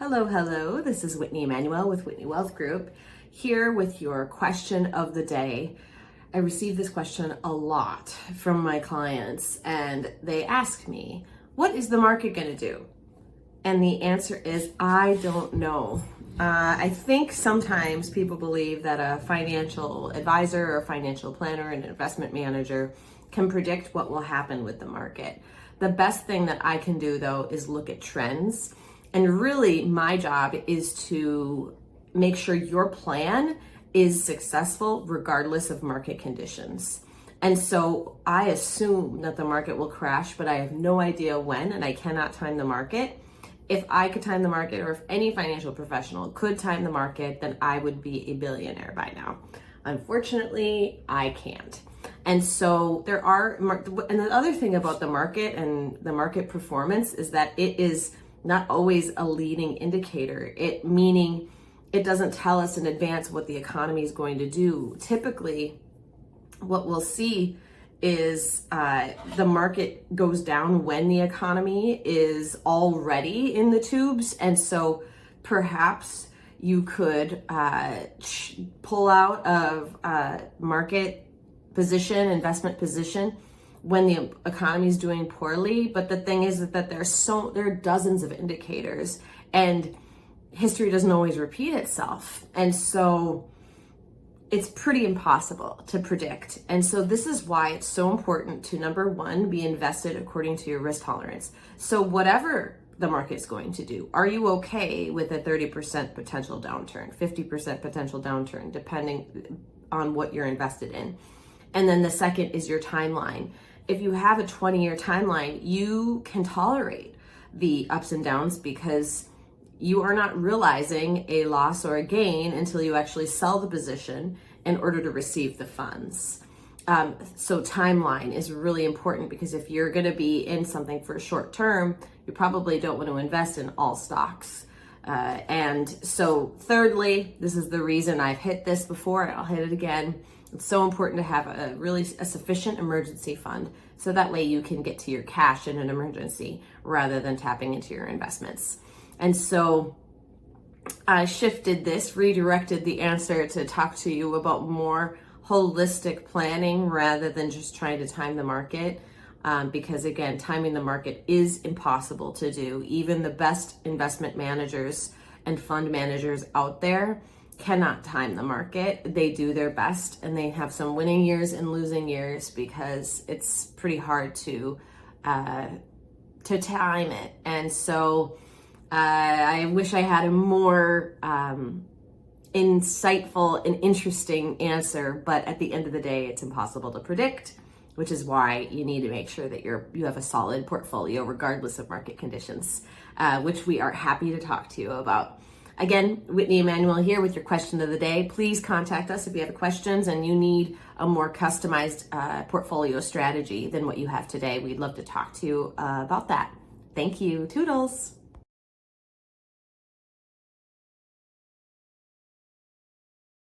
Hello, hello. This is Whitney Emmanuel with Whitney Wealth Group, here with your question of the day. I receive this question a lot from my clients, and they ask me, what is the market going to do? And the answer is, I don't know. I think sometimes people believe that a financial advisor or financial planner and investment manager can predict what will happen with the market. The best thing that I can do, though, is look at trends. And really, my job is to make sure your plan is successful regardless of market conditions. And so I assume that the market will crash, but I have no idea when, and I cannot time the market. If I could time the market, or if any financial professional could time the market, then I would be a billionaire by now. Unfortunately, I can't. And so and the other thing about the market and the market performance is that it is not always a leading indicator, meaning it doesn't tell us in advance what the economy is going to do. Typically, what we'll see is the market goes down when the economy is already in the tubes. And so perhaps you could pull out of market position, investment position, when the economy is doing poorly. But the thing is that there are dozens of indicators, and history doesn't always repeat itself. And so it's pretty impossible to predict. And so this is why it's so important to, number one, be invested according to your risk tolerance. So whatever the market's going to do, are you okay with a 30% potential downturn, 50% potential downturn, depending on what you're invested in? And then the second is your timeline. If you have a 20-year timeline, you can tolerate the ups and downs because you are not realizing a loss or a gain until you actually sell the position in order to receive the funds. So timeline is really important, because if you're going to be in something for a short term, you probably don't want to invest in all stocks. And so thirdly, this is the reason I've hit this before, and I'll hit it again. It's so important to have a sufficient emergency fund, so that way you can get to your cash in an emergency rather than tapping into your investments. And so I redirected the answer to talk to you about more holistic planning rather than just trying to time the market. Because again, timing the market is impossible to do. Even the best investment managers and fund managers out there cannot time the market. They do their best, and they have some winning years and losing years because it's pretty hard to time it. And so I wish I had a more insightful and interesting answer, but at the end of the day, it's impossible to predict, which is why you need to make sure that you have a solid portfolio regardless of market conditions, which we are happy to talk to you about. Again, Whitney Emmanuel here with your question of the day. Please contact us if you have questions and you need a more customized portfolio strategy than what you have today. We'd love to talk to you about that. Thank you. Toodles.